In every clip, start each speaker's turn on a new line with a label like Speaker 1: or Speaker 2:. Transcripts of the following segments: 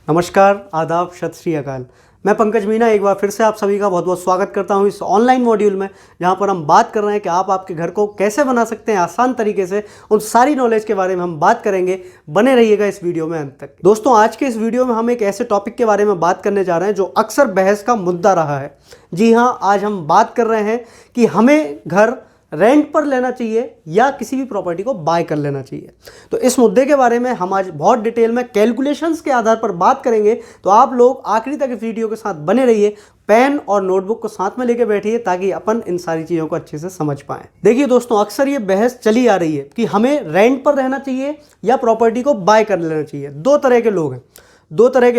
Speaker 1: नमस्कार, आदाब, सत श्री अकाल। मैं पंकज मीना एक बार फिर से आप सभी का बहुत बहुत स्वागत करता हूं इस ऑनलाइन मॉड्यूल में, जहां पर हम बात कर रहे हैं कि आप आपके घर को कैसे बना सकते हैं आसान तरीके से। उन सारी नॉलेज के बारे में हम बात करेंगे। बने रहिएगा इस वीडियो में अंत तक। दोस्तों, आज के इस वीडियो में हम एक ऐसे टॉपिक के बारे में बात करने जा रहे हैं जो अक्सर बहस का मुद्दा रहा है। जी हाँ, आज हम बात कर रहे हैं कि हमें घर रेंट पर लेना चाहिए या किसी भी प्रॉपर्टी को बाय कर लेना चाहिए। तो इस मुद्दे के बारे में हम आज बहुत डिटेल में कैलकुलेशंस के आधार पर बात करेंगे। तो आप लोग आखिरी तक इस वीडियो के साथ बने रहिए। पेन और नोटबुक को साथ में लेके बैठिए ताकि अपन इन सारी चीज़ों को अच्छे से समझ पाएं। देखिए दोस्तों, अक्सर ये बहस चली आ रही है कि हमें रेंट पर रहना चाहिए या प्रॉपर्टी को बाय कर लेना चाहिए। दो तरह के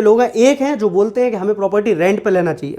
Speaker 1: लोग हैं। एक हैं जो बोलते हैं कि हमें प्रॉपर्टी रेंट पे लेना चाहिए,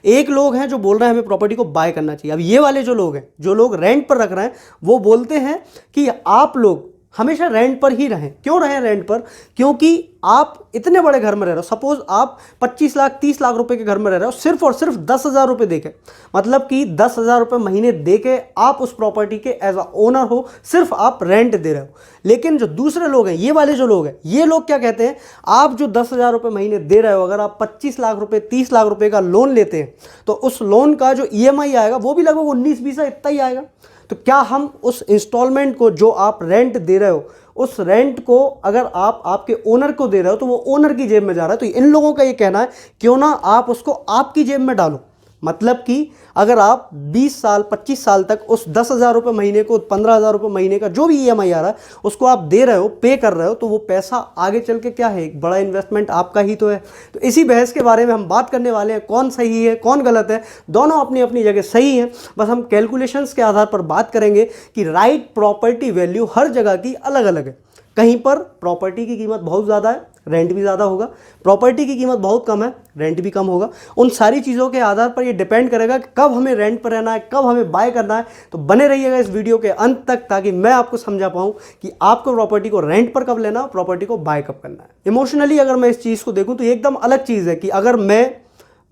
Speaker 1: एक लोग हैं जो बोल रहे हैं हमें प्रॉपर्टी को बाय करना चाहिए। अब ये वाले जो लोग हैं, जो लोग रेंट पर रख रहे हैं, वो बोलते हैं कि आप लोग हमेशा रेंट पर ही रहें। क्यों रहें रेंट पर? क्योंकि आप इतने बड़े घर में रह रहे हो। सपोज आप 25 लाख 30 लाख रुपए के घर में रह रहे हो, सिर्फ और सिर्फ 10,000 रुपये देके, मतलब कि 10,000 रुपये महीने देके आप उस प्रॉपर्टी के एज अ ओनर हो, सिर्फ आप रेंट दे रहे हो। लेकिन जो दूसरे लोग हैं, ये वाले जो लोग हैं, ये लोग क्या कहते हैं, आप जो 10,000 रुपये महीने दे रहे हो, अगर आप 25 लाख रुपये 30 लाख रुपये का लोन लेते हैं तो उस लोन का जो EMI आएगा वो भी लगभग 19-20 इतना ही आएगा। तो क्या हम उस इंस्टॉलमेंट को जो आप रेंट दे रहे हो, उस रेंट को अगर आप आपके ओनर को दे रहे हो तो वो ओनर की जेब में जा रहा है। तो इन लोगों का ये कहना है क्यों ना आप उसको आपकी जेब में डालो। मतलब कि अगर आप 20 साल 25 साल तक उस 10,000 रुपये महीने को, 15,000 रुपये महीने का जो भी EMI आ रहा है उसको आप दे रहे हो, पे कर रहे हो, तो वो पैसा आगे चल के क्या है, एक बड़ा इन्वेस्टमेंट आपका ही तो है। तो इसी बहस के बारे में हम बात करने वाले हैं। कौन सही है, कौन गलत है? दोनों अपनी अपनी जगह सही हैं। बस हम कैलकुलेशंस के आधार पर बात करेंगे कि राइट प्रॉपर्टी वैल्यू हर जगह की अलग अलग है। कहीं पर प्रॉपर्टी की कीमत बहुत ज़्यादा है, रेंट भी ज़्यादा होगा। प्रॉपर्टी की कीमत बहुत कम है, रेंट भी कम होगा। उन सारी चीज़ों के आधार पर ये डिपेंड करेगा कि कब हमें रेंट पर रहना है, कब हमें बाय करना है। तो बने रहिएगा इस वीडियो के अंत तक ताकि मैं आपको समझा पाऊँ कि आपको प्रॉपर्टी को रेंट पर कब लेना है, प्रॉपर्टी को बाय कब करना है। इमोशनली अगर मैं इस चीज़ को देखूँ तो एकदम अलग चीज़ है कि अगर मैं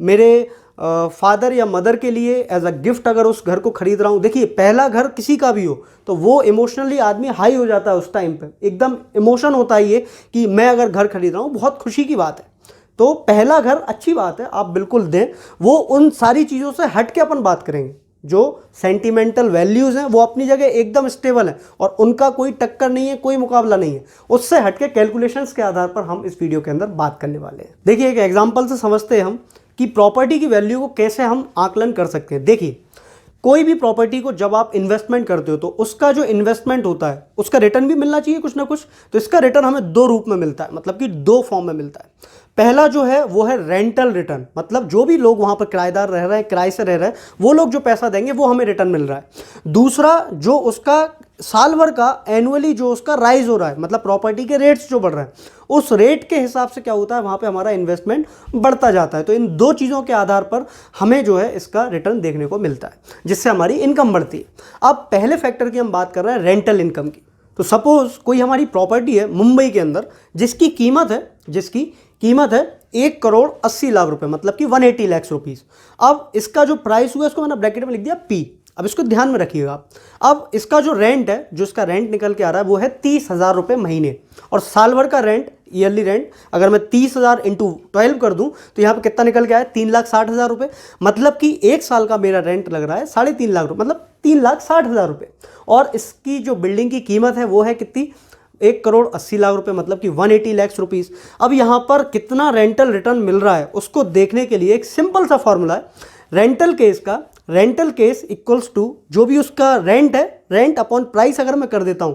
Speaker 1: मेरे फादर या मदर के लिए एज अ गिफ्ट अगर उस घर को खरीद रहा हूँ। देखिए, पहला घर किसी का भी हो तो वो इमोशनली आदमी हाई हो जाता है उस टाइम पे, एकदम इमोशन होता है ये कि मैं अगर घर खरीद रहा हूँ, बहुत खुशी की बात है। तो पहला घर अच्छी बात है, आप बिल्कुल दें। वो उन सारी चीज़ों से हट के अपन बात करेंगे। जो सेंटिमेंटल वैल्यूज़ हैं वो अपनी जगह एकदम स्टेबल है और उनका कोई टक्कर नहीं है, कोई मुकाबला नहीं है। उससे हटके कैलकुलेशंस के आधार पर हम इस वीडियो के अंदर बात करने वाले हैं। देखिए, एक एग्जांपल से समझते हैं हम कि प्रॉपर्टी की वैल्यू को कैसे हम आकलन कर सकते हैं। देखिए, कोई भी प्रॉपर्टी को जब आप इन्वेस्टमेंट करते हो तो उसका जो इन्वेस्टमेंट होता है उसका रिटर्न भी मिलना चाहिए कुछ ना कुछ। तो इसका रिटर्न हमें दो रूप में मिलता है, मतलब कि दो फॉर्म में मिलता है। पहला जो है वो है रेंटल रिटर्न, मतलब जो भी लोग वहाँ पर किराएदार रह रहे हैं, किराए से रह रहे हैं, वो लोग जो पैसा देंगे वो हमें रिटर्न मिल रहा है। दूसरा, जो उसका साल भर का एनुअली जो उसका राइज हो रहा है, मतलब प्रॉपर्टी के रेट्स जो बढ़ रहे हैं, उस रेट के हिसाब से क्या होता है, वहाँ पे हमारा इन्वेस्टमेंट बढ़ता जाता है। तो इन दो चीज़ों के आधार पर हमें जो है इसका रिटर्न देखने को मिलता है, जिससे हमारी इनकम बढ़ती है। अब पहले फैक्टर की हम बात कर रहे हैं रेंटल इनकम की। तो सपोज कोई हमारी प्रॉपर्टी है मुंबई के अंदर जिसकी कीमत है 1,80,00,000 रुपये, मतलब कि 180 लाख रुपीज़। अब इसका जो प्राइस हुआ इसको मैंने ब्रैकेट में लिख दिया P। अब इसको ध्यान में रखिएगा आप। अब इसका जो रेंट है, जो इसका रेंट निकल के आ रहा है वो है 30,000 रुपये महीने। और साल भर का रेंट, ईयरली रेंट, अगर मैं 30,000 इंटू 12 कर दूं तो यहाँ पे कितना निकल के आया, 3,60,000 रुपये। मतलब कि एक साल का मेरा रेंट लग रहा है 3.5 लाख रुपये, मतलब 3,60,000 रुपये। और इसकी जो बिल्डिंग की कीमत है वो है कितनी, 1,80,00,000 रुपये, मतलब कि 180 लाख रुपीज़। अब यहाँ पर कितना रेंटल रिटर्न मिल रहा है उसको देखने के लिए एक सिंपल सा फॉर्मूला है। रेंटल केस इक्वल्स टू जो भी उसका रेंट है, रेंट अपॉन प्राइस अगर मैं कर देता हूँ,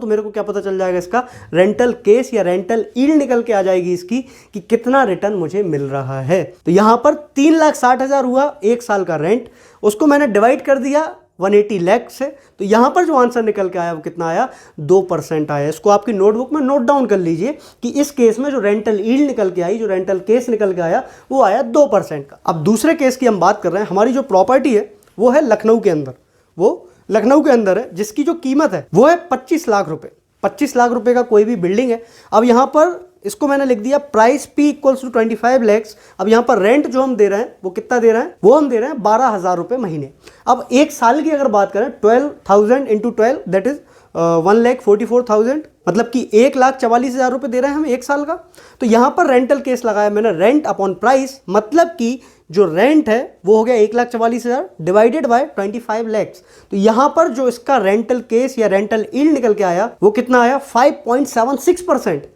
Speaker 1: तो मेरे को क्या पता चल जाएगा, इसका रेंटल केस या रेंटल ईल्ड निकल के आ जाएगी इसकी कि कितना रिटर्न मुझे मिल रहा है। तो यहाँ पर 3,60,000 हुआ एक साल का रेंट, उसको मैंने डिवाइड कर दिया 180 लाख से। तो यहाँ पर जो आंसर निकल के आया वो कितना आया, 2% आया। इसको आपकी नोटबुक में नोट डाउन कर लीजिए कि इस केस में जो रेंटल ईल्ड निकल के आई, जो रेंटल केस निकल के आया, वो आया 2% का। अब दूसरे केस की हम बात कर रहे हैं। हमारी जो प्रॉपर्टी है वो है लखनऊ के अंदर, है, जिसकी जो कीमत है वो है 25 लाख रुपए। 25 लाख रुपए का कोई भी बिल्डिंग है। अब यहाँ पर इसको मैंने लिख दिया price P equals to 25 lakhs. अब यहाँ पर रेंट जो हम दे रहे हैं वो कितना दे रहे हैं, वो हम दे रहे हैं 12,000 रुपये महीने। अब एक साल की अगर बात करें, 12,000 इंटू 12 दैट इज 1,44,000, मतलब कि 1,44,000 रुपये दे रहे हैं हम एक साल का। तो यहाँ पर रेंटल केस लगाया मैंने, रेंट अपॉन प्राइस, मतलब कि जो रेंट है वो हो गया 1,44,000 डिवाइडेड बाय 25 लैक्स। तो यहाँ पर जो इसका रेंटल केस या रेंटल यील्ड निकल के आया वो कितना आया, 5.76%।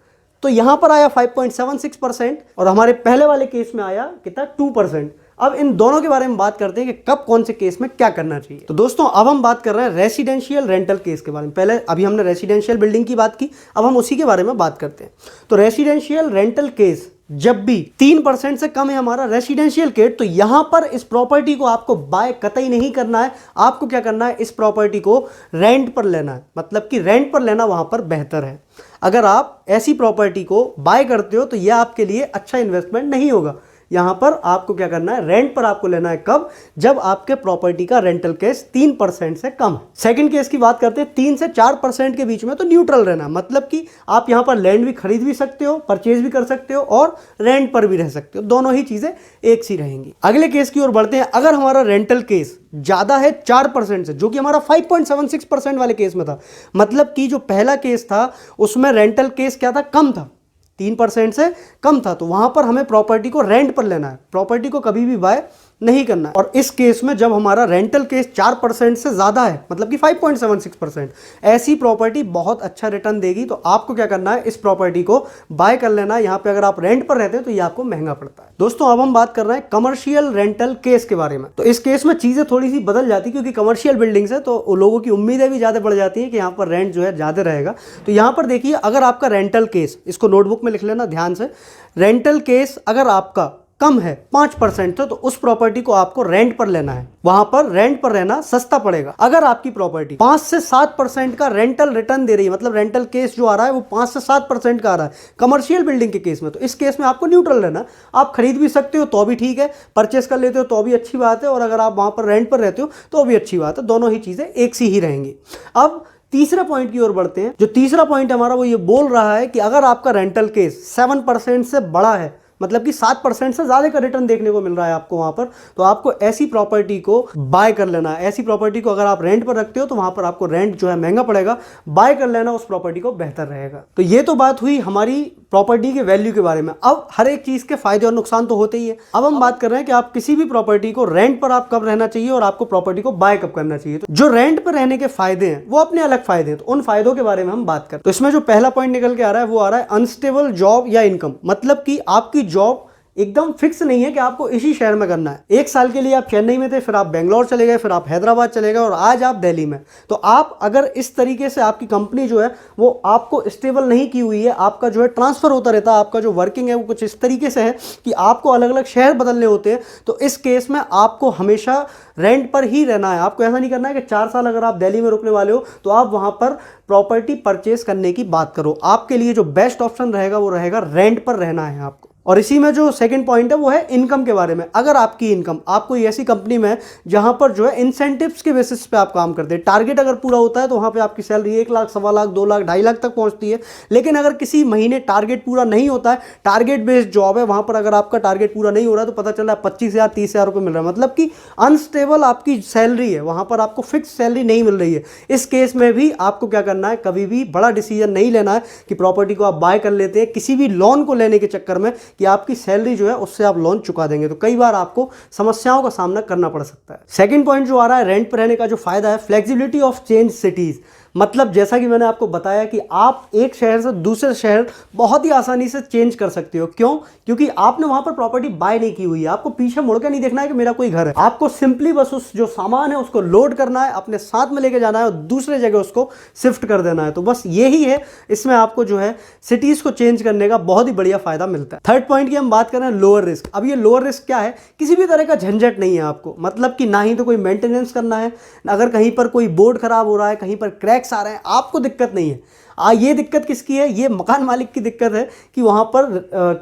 Speaker 1: तो यहाँ पर आया 5.76% और हमारे पहले वाले केस में आया कितना, 2%। अब इन दोनों के बारे में बात करते हैं कि कब कौन से केस में क्या करना चाहिए। तो दोस्तों अब हम बात कर रहे हैं रेसिडेंशियल रेंटल केस के बारे में। पहले अभी हमने रेसिडेंशियल बिल्डिंग की बात की, अब हम उसी के बारे में बात करते हैं। तो रेसिडेंशियल रेंटल केस जब भी 3% से कम है हमारा रेसिडेंशियल केस, तो यहां पर इस प्रॉपर्टी को आपको बाय कतई नहीं करना है। आपको क्या करना है, इस प्रॉपर्टी को रेंट पर लेना है, मतलब कि रेंट पर लेना वहां पर बेहतर है। अगर आप ऐसी प्रॉपर्टी को बाय करते हो तो यह आपके लिए अच्छा इन्वेस्टमेंट नहीं होगा। यहां पर आपको क्या करना है, रेंट पर आपको लेना है। कब, जब आपके प्रॉपर्टी का रेंटल केस 3% से कम है। सेकंड केस की बात करते हैं, 3 से 4% के बीच में, तो न्यूट्रल रहना, मतलब कि आप यहां पर लैंड भी खरीद भी सकते हो, परचेज भी कर सकते हो और रेंट पर भी रह सकते हो, दोनों ही चीजें एक सी रहेंगी। अगले केस की ओर बढ़ते हैं। अगर हमारा रेंटल केस ज्यादा है 4% से, जो कि हमारा 5.76% वाले केस में था, मतलब कि जो पहला केस था उसमें रेंटल केस क्या था, कम था, 3% से कम था, तो वहां पर हमें प्रॉपर्टी को रेंट पर लेना है, प्रॉपर्टी को कभी भी बाय नहीं करना है। और इस केस में जब हमारा रेंटल केस 4% से ज्यादा है, मतलब कि 5.76%, ऐसी प्रॉपर्टी बहुत अच्छा रिटर्न देगी। तो आपको क्या करना है, इस प्रॉपर्टी को बाय कर लेना है। यहां पे अगर आप रेंट पर रहते हैं तो ये आपको महंगा पड़ता है। दोस्तों अब हम बात कर रहे हैं कमर्शियल रेंटल केस के बारे में। तो इस केस में चीजें थोड़ी सी बदल जाती है, क्योंकि कमर्शियल बिल्डिंग्स है तो लोगों की उम्मीदें भी ज्यादा बढ़ जाती है कि यहाँ पर रेंट जो है ज्यादा रहेगा। तो यहां पर देखिए, अगर आपका रेंटल केस, इसको नोटबुक में लिख लेना ध्यान से, रेंटल केस अगर आपका कम है 5% तो उस प्रॉपर्टी को आपको रेंट पर लेना है, वहां पर रेंट पर रहना सस्ता पड़ेगा। अगर आपकी प्रॉपर्टी 5 से 7% का रेंटल रिटर्न दे रही है, मतलब रेंटल केस जो आ रहा है वो 5 से 7% का आ रहा है कमर्शियल बिल्डिंग के केस में, तो इस केस में आपको न्यूट्रल रहना। आप खरीद भी सकते हो तो भी ठीक है, परचेस कर लेते हो तो भी अच्छी बात है, और अगर आप वहां पर रेंट पर रहते हो तो भी अच्छी बात है, दोनों ही चीजें एक सी ही रहेंगी। अब तीसरे पॉइंट की ओर बढ़ते हैं। जो तीसरा पॉइंट हमारा वो ये बोल रहा है कि अगर आपका रेंटल केस 7% से बड़ा है, मतलब कि 7% से ज्यादा का रिटर्न देखने को मिल रहा है आपको वहां पर, तो आपको ऐसी प्रॉपर्टी को बाय कर लेना है। ऐसी प्रॉपर्टी को अगर आप रेंट पर रखते हो तो वहां पर आपको रेंट जो है महंगा पड़ेगा, बाय कर लेना उस प्रॉपर्टी को बेहतर रहेगा। तो ये तो बात हुई हमारी प्रॉपर्टी के वैल्यू के बारे में। अब हर एक चीज के फायदे और नुकसान तो होते ही है। अब हम बात कर रहे हैं कि आप किसी भी प्रॉपर्टी को रेंट पर आप कब रहना चाहिए और आपको प्रॉपर्टी को बाय कब करना चाहिए। तो जो रेंट पर रहने के फायदे हैं वो अपने अलग फायदे हैं, तो उन फायदों के बारे में हम बात करते हैं। तो इसमें जो पहला पॉइंट निकल के आ रहा है वो आ रहा है अनस्टेबल जॉब या इनकम, मतलब कि आपकी जॉब एकदम फिक्स नहीं है कि आपको इसी शहर में करना है। एक साल के लिए आप चेन्नई में थे, फिर आप बेंगलोर चले गए, फिर आप हैदराबाद चले गए और आज आप दिल्ली में। तो आप अगर इस तरीके से आपकी कंपनी जो है वो आपको स्टेबल नहीं की हुई है, आपका जो है ट्रांसफर होता रहता है, आपका जो वर्किंग है वो कुछ इस तरीके से है कि आपको अलग अलग शहर बदलने होते हैं, तो इस केस में आपको हमेशा रेंट पर ही रहना है। आपको ऐसा नहीं करना है कि 4 साल अगर आप दिल्ली में रुकने वाले हो तो आप वहां पर प्रॉपर्टी परचेस करने की बात करो। आपके लिए जो बेस्ट ऑप्शन रहेगा वो रहेगा रेंट पर रहना है आपको। और इसी में जो सेकंड पॉइंट है वो है इनकम के बारे में। अगर आपकी इनकम, आप कोई ऐसी कंपनी में है जहां पर जो है इंसेंटिव्स के बेसिस पे आप काम करते हैं, टारगेट अगर पूरा होता है तो वहां पे आपकी सैलरी 1 लाख, 1.25 लाख, 2 लाख, 2.5 लाख तक पहुंचती है। लेकिन अगर किसी महीने टारगेट पूरा नहीं होता है, टारगेट बेस्ड जॉब है, वहां पर अगर आपका टारगेट पूरा नहीं हो रहा है तो पता चल रहा है 25,000, 30,000 रुपये मिल रहा है, मतलब कि अनस्टेबल आपकी सैलरी है, वहां पर आपको फिक्स सैलरी नहीं मिल रही है। इस केस में भी आपको क्या करना है, कभी भी बड़ा डिसीजन नहीं लेना है कि प्रॉपर्टी को आप बाय कर लेते हैं किसी भी लोन को लेने के चक्कर में कि आपकी सैलरी जो है उससे आप लोन चुका देंगे, तो कई बार आपको समस्याओं का सामना करना पड़ सकता है। सेकंड पॉइंट जो आ रहा है रेंट पर रहने का जो फायदा है, फ्लेक्सिबिलिटी ऑफ चेंज सिटीज, मतलब जैसा कि मैंने आपको बताया कि आप एक शहर से दूसरे शहर बहुत ही आसानी से चेंज कर सकते हो। क्यों? क्योंकि आपने वहां पर प्रॉपर्टी बाय नहीं की हुई है, आपको पीछे मुड़कर नहीं देखना है कि मेरा कोई घर है, आपको सिंपली बस उस जो सामान है उसको लोड करना है, अपने साथ में लेके जाना है और दूसरे जगह उसको शिफ्ट कर देना है। तो बस यही है, इसमें आपको जो है सिटीज को चेंज करने का बहुत ही बढ़िया फायदा मिलता है। थर्ड पॉइंट की हम बात करें लोअर रिस्क। अब ये लोअर रिस्क क्या है, किसी भी तरह का झंझट नहीं है आपको, मतलब कि ना ही तो कोई मेंटेनेंस करना है, अगर कहीं पर कोई बोर्ड खराब हो रहा है, कहीं पर क्रैक आ रहे हैं, आपको दिक्कत नहीं है। ये दिक्कत किसकी है? ये मकान मालिक की दिक्कत है कि वहां पर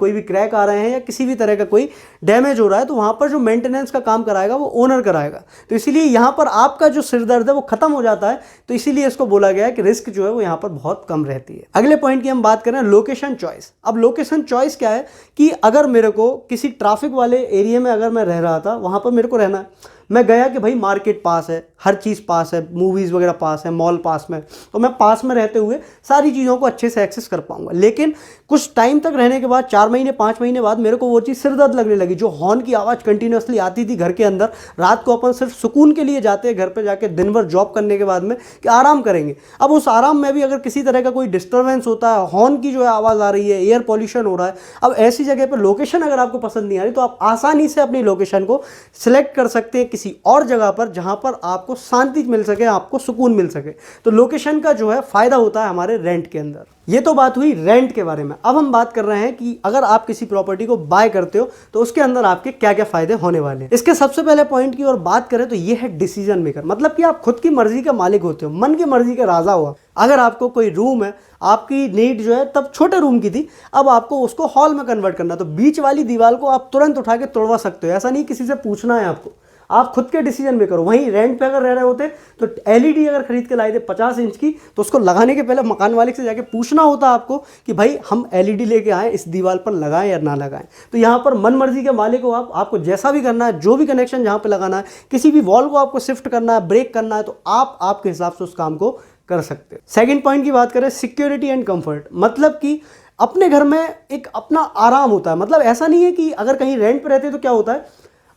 Speaker 1: कोई भी क्रैक आ रहे हैं या किसी भी तरह का कोई डैमेज हो रहा है, तो वहां पर जो मेंटेनेंस का काम कराएगा वो ओनर कराएगा। तो इसीलिए यहां पर आपका जो सिरदर्द है वो खत्म हो जाता है, तो इसीलिए इसको बोला गया है कि रिस्क जो है वो यहां पर बहुत कम रहती है। अगले पॉइंट की हम बात करें लोकेशन चॉइस। अब लोकेशन चॉइस क्या है कि अगर मेरे को किसी ट्रैफिक वाले एरिया में अगर मैं रह रहा था, वहां पर मेरे को रहना है, मैं गया कि भाई मार्केट पास है, हर चीज़ पास है, मूवीज़ वगैरह पास है, मॉल पास में, तो मैं पास में रहते हुए सारी चीज़ों को अच्छे से एक्सेस कर पाऊंगा। लेकिन कुछ टाइम तक रहने के बाद 4 महीने 5 महीने बाद मेरे को वो चीज़ सिर दर्द लगने लगी। जो हॉर्न की आवाज़ कंटिन्यूसली आती थी घर के अंदर, रात को अपन सिर्फ सुकून के लिए जाते हैं घर पे जाके दिन भर जॉब करने के बाद में कि आराम करेंगे, अब उस आराम में भी अगर किसी तरह का कोई डिस्टर्बेंस होता है, हॉर्न की जो है आवाज़ आ रही है, एयर पॉल्यूशन हो रहा है, अब ऐसी जगह पर लोकेशन अगर आपको पसंद नहीं आ रही तो आप आसानी से अपनी लोकेशन को सिलेक्ट कर सकते हैं किसी और जगह पर जहां पर आपको शांति मिल सके, आपको सुकून मिल सके। तो लोकेशन का जो है फायदा होता है हमारे रेंट के अंदर। ये तो बात हुई रेंट के बारे में। अब हम बात कर रहे हैं कि अगर आप किसी प्रॉपर्टी को बाय करते हो तो उसके अंदर आपके क्या क्या फायदे होने वाले हैं। इसके सबसे पहले पॉइंट की ओर बात करें तो ये है डिसीजन मेकर, मतलब कि आप खुद की मर्जी का मालिक होते हो, मन की मर्जी के राजा हो। अगर आपको कोई रूम है, आपकी नीड जो है तब छोटे रूम की थी, अब आपको उसको हॉल में कन्वर्ट करना, तो बीच वाली दीवार को आप तुरंत उठा के तोड़वा सकते हो, ऐसा नहीं किसी से पूछना है आपको, आप खुद के डिसीजन में करो। वहीं रेंट पे अगर रह रहे होते तो एलईडी अगर खरीद के लाए थे 50 इंच की, तो उसको लगाने के पहले मकान मालिक से जाके पूछना होता आपको कि भाई हम एलईडी लेके आए, इस दीवार पर लगाएं या ना लगाएं। तो यहाँ पर मन मर्जी के मालिक हो आप, आपको जैसा भी करना है, जो भी कनेक्शन जहाँ पे लगाना है, किसी भी वॉल को आपको शिफ्ट करना है, ब्रेक करना है, तो आप आपके हिसाब से उस काम को कर सकते हैं। सेकंड पॉइंट की बात करें, सिक्योरिटी एंड कंफर्ट, मतलब कि अपने घर में एक अपना आराम होता है। मतलब ऐसा नहीं है कि अगर कहीं रेंट पे रहते तो क्या होता है,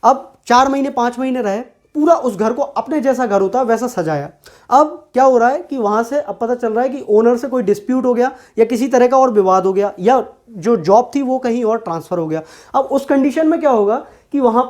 Speaker 1: अब 4 महीने 5 महीने रहे, पूरा उस घर को अपने जैसा घर होता है वैसा सजाया। अब क्या हो रहा है कि वहां से अब पता चल रहा है कि ओनर से कोई डिस्प्यूट हो गया या किसी तरह का और विवाद हो गया, या जो जॉब थी वो कहीं और ट्रांसफर हो गया। अब उस कंडीशन में क्या होगा कि वहां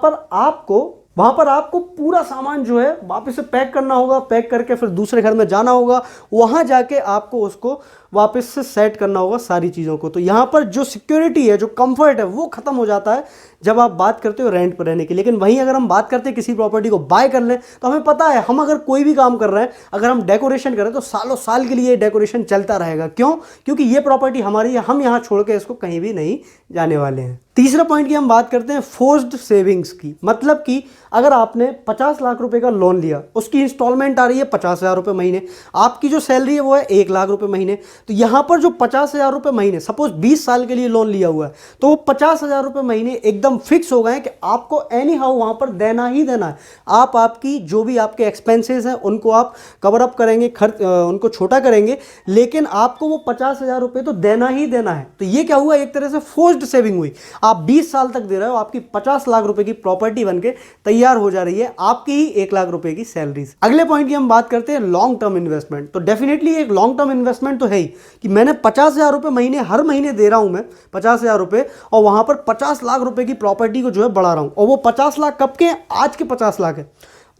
Speaker 1: पर आपको पूरा सामान जो है वापस से पैक करना होगा, पैक करके फिर दूसरे घर में जाना होगा, वहां जाके आपको उसको वापस से सेट करना होगा सारी चीज़ों को। तो यहाँ पर जो सिक्योरिटी है, जो कंफर्ट है, वो खत्म हो जाता है जब आप बात करते हो रेंट पर रहने की। लेकिन वहीं अगर हम बात करते हैं किसी प्रॉपर्टी को बाय कर लें, तो हमें पता है हम अगर कोई भी काम कर रहे हैं, अगर हम डेकोरेशन करें तो सालों साल के लिए डेकोरेशन चलता रहेगा। क्यों? क्योंकि ये प्रॉपर्टी हमारी है, हम यहाँ छोड़ के इसको कहीं भी नहीं जाने वाले हैं। तीसरा पॉइंट की हम बात करते हैं फोर्स्ड सेविंग्स की, मतलब कि अगर आपने 50 लाख रुपए का लोन लिया, उसकी इंस्टॉलमेंट आ रही है 50,000 रुपए महीने, आपकी जो सैलरी है वो है 1 लाख रुपए महीने, तो यहां पर जो 50,000 रुपए महीने, सपोज 20 साल के लिए लोन लिया हुआ है, तो वो 50,000 रुपए महीने एकदम फिक्स हो गए कि आपको एनी हाउ वहां पर देना ही देना है। आप आपकी जो भी आपके एक्सपेंसेस हैं उनको आप कवर अप करेंगे, खर्च उनको छोटा करेंगे, लेकिन आपको वो 50,000 रुपए तो देना ही देना है। तो ये क्या हुआ, एक तरह से फोर्स्ड सेविंग हुई। आप 20 साल तक दे रहे हो, आपकी 50 लाख रुपए की प्रॉपर्टी बनके तैयार हो जा रही है, आपकी ही 1 लाख रुपए की सैलरी। अगले पॉइंट की हम बात करते हैं लॉन्ग टर्म इन्वेस्टमेंट। तो डेफिनेटली एक लॉन्ग टर्म इन्वेस्टमेंट तो है ही कि मैंने 50,000 रुपए महीने हर महीने दे रहा हूं मैं 50,000 रुपए, और वहां पर 50 लाख रुपए की प्रॉपर्टी को जो है बढ़ा रहा हूं, और वो 50 लाख कब के? आज के 50 लाख है।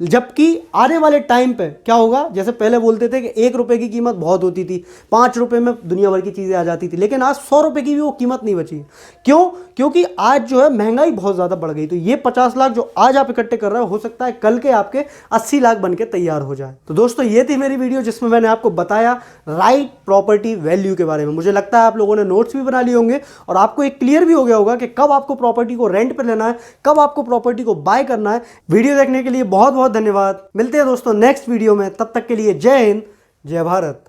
Speaker 1: जबकि आने वाले टाइम पे क्या होगा, जैसे पहले बोलते थे कि 1 रुपए की कीमत बहुत होती थी, 5 रुपए में दुनिया भर की चीजें आ जाती थी, लेकिन आज 100 रुपए की भी वो कीमत नहीं बची। क्यों? क्योंकि आज जो है महंगाई बहुत ज्यादा बढ़ गई। तो ये 50 लाख जो आज आप इकट्ठे कर रहे हो सकता है कल के आपके 80 लाख बनके तैयार हो जाए। तो दोस्तों ये थी मेरी वीडियो जिसमें मैंने आपको बताया राइट प्रॉपर्टी वैल्यू के बारे में। मुझे लगता है आप लोगों ने नोट्स भी बना लिए होंगे और आपको एक क्लियर भी हो गया होगा कि कब आपको प्रॉपर्टी को रेंट पर लेना है, कब आपको प्रॉपर्टी को बाय करना है। वीडियो देखने के लिए बहुत बहुत धन्यवाद। मिलते हैं दोस्तों नेक्स्ट वीडियो में, तब तक के लिए जय हिंद, जय भारत।